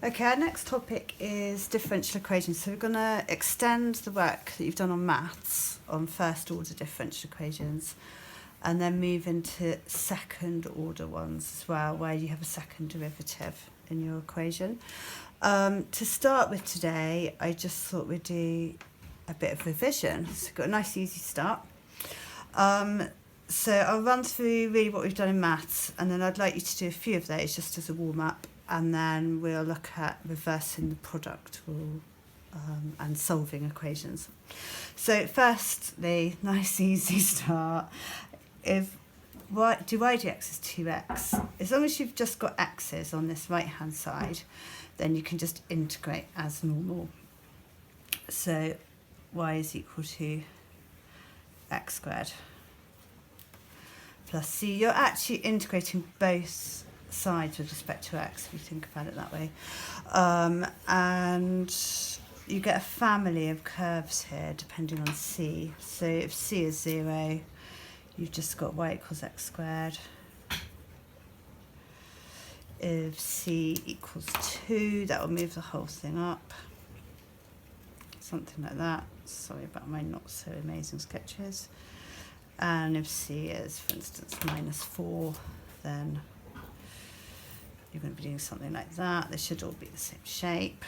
Okay, our next topic is differential equations. So we're going to extend the work that you've done on maths on first order differential equations and then move into second order ones as well, where you have a second derivative in your equation. To start with today, I just thought we'd do a bit of revision. So we've got a nice easy start. So I'll run through really what we've done in maths, and then I'd like you to do a few of those just as a warm-up, and then we'll look at reversing the product rule and solving equations. So firstly, nice easy start. If dy dx is 2x, as long as you've just got x's on this right hand side, then you can just integrate as normal. So y is equal to x squared plus c. You're actually integrating both sides with respect to x, if you think about it that way. And you get a family of curves here depending on c. So if c is 0, you've just got y equals x squared. If c equals 2, that will move the whole thing up. Something like that. Sorry about my not so amazing sketches. And if c is, for instance, -4, then you're going to be doing something like that. They should all be the same shape.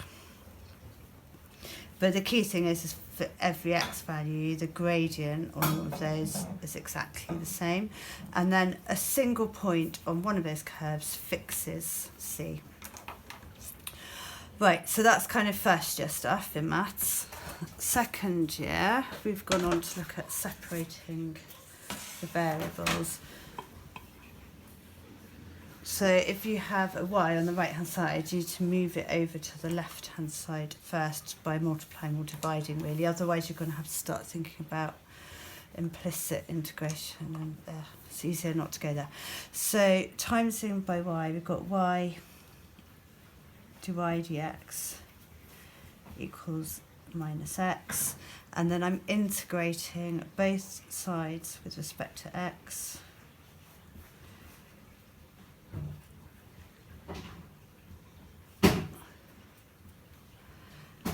But the key thing is for every x value, the gradient on all of those is exactly the same. And then a single point on one of those curves fixes c. Right, so that's kind of first year stuff in maths. Second year, we've gone on to look at separating the variables. So if you have a y on the right hand side, you need to move it over to the left hand side first by multiplying or dividing, really. Otherwise you're going to have to start thinking about implicit integration, and it's easier not to go there. So times in by y, we've got y dy dx equals -x, and then I'm integrating both sides with respect to x.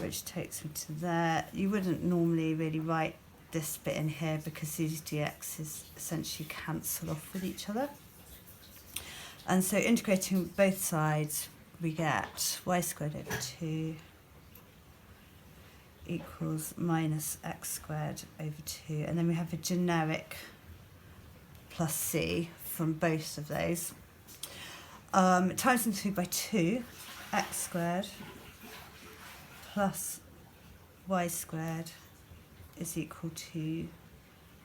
Which takes me to there. You wouldn't normally really write this bit in here because these dx's essentially cancel off with each other. And so integrating both sides, we get y squared over 2 equals -x squared over 2. And then we have a generic plus c from both of those. Times them through by 2, x squared plus y squared is equal to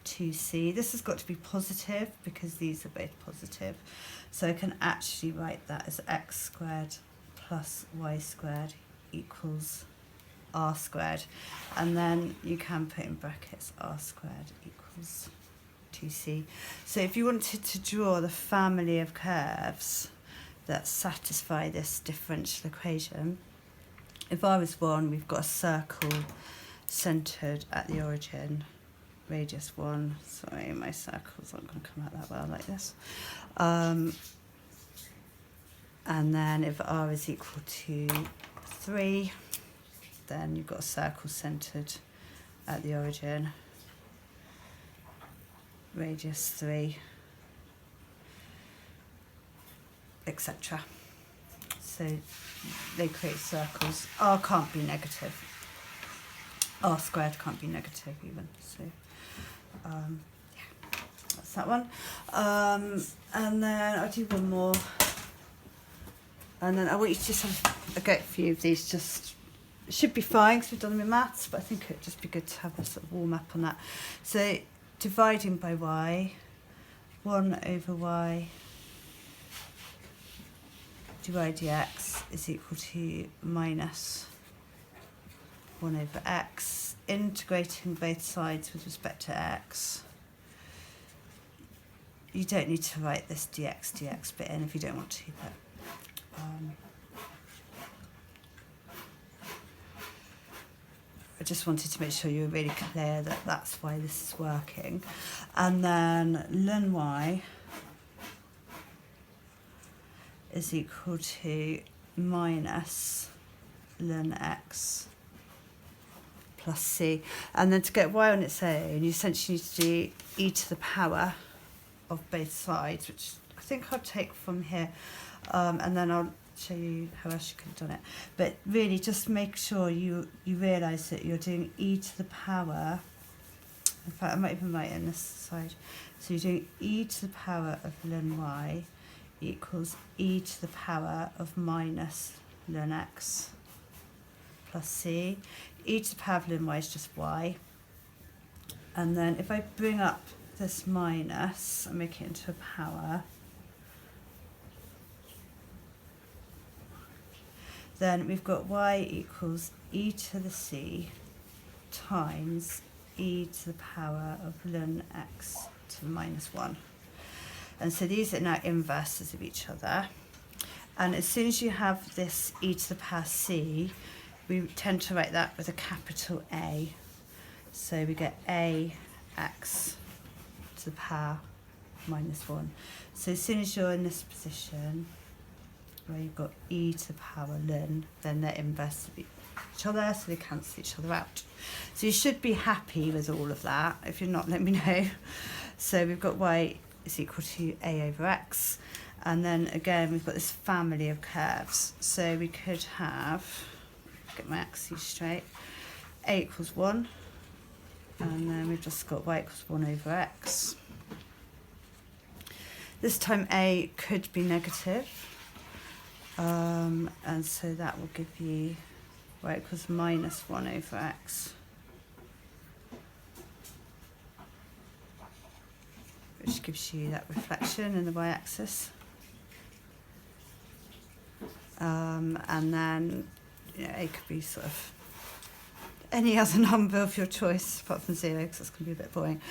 2c. This has got to be positive because these are both positive. So I can actually write that as x squared plus y squared equals r squared. And then you can put in brackets r squared equals 2c. So if you wanted to draw the family of curves that satisfy this differential equation, if r is 1, we've got a circle centred at the origin, radius 1. Sorry, my circles aren't going to come out that well like this. And then if r is equal to 3, then you've got a circle centred at the origin, radius 3, etc. So they create circles. R can't be negative. R squared can't be negative even. So yeah, that's that one. And then I'll do one more. And then I want you to just have a go few of these. Just should be fine because we've done them in maths, but I think it'd just be good to have a sort of warm up on that. So dividing by y, 1 over y dy dx is equal to -1 over x. Integrating both sides with respect to x. You don't need to write this dx bit in if you don't want to, but I just wanted to make sure you were really clear that that's why this is working. And then ln y is equal to minus ln x plus c. And then to get y on its own, you essentially need to do e to the power of both sides, which I think I'll take from here, and then I'll show you how else you could have done it. But really just make sure you realise that you're doing e to the power. In fact, I might even write it on this side. So you're doing e to the power of ln y equals e to the power of minus ln x plus c. E to the power of ln y is just y. And then if I bring up this minus and make it into a power, then we've got y equals e to the c times e to the power of ln x to the minus 1. And so these are now inverses of each other. And as soon as you have this e to the power c, we tend to write that with a capital A. So we get ax to the power minus 1. So as soon as you're in this position, where you've got e to the power ln, then they're inverse of each other, so they cancel each other out. So you should be happy with all of that. If you're not, let me know. So we've got y is equal to a over x, and then again we've got this family of curves. So we could have, get my axes straight, a equals 1, and then we've just got y equals 1 over x. This time a could be negative. And so that will give you y equals minus 1 over x, which gives you that reflection in the y-axis. And then a could be sort of any other number of your choice apart from 0, because that's going to be a bit boring.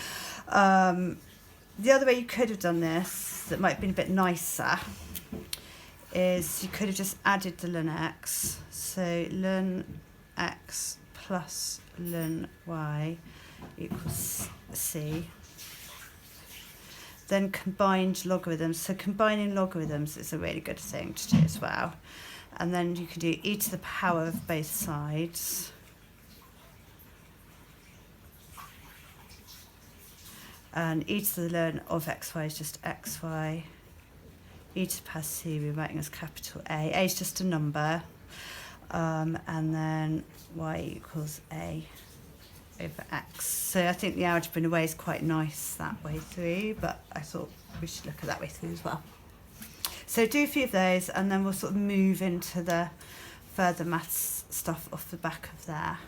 The other way you could have done this, that might have been a bit nicer, is you could have just added the ln x. So ln x plus ln y equals c. Then combined logarithms. So combining logarithms is a really good thing to do as well. And then you can do e to the power of both sides. And e to the ln of xy is just xy. E to the power c we're writing as capital A. A is just a number. And then y equals a over x. So I think the algebra in a way is quite nice that way through, but I thought we should look at that way through as well. So do a few of those, and then we'll sort of move into the further maths stuff off the back of there.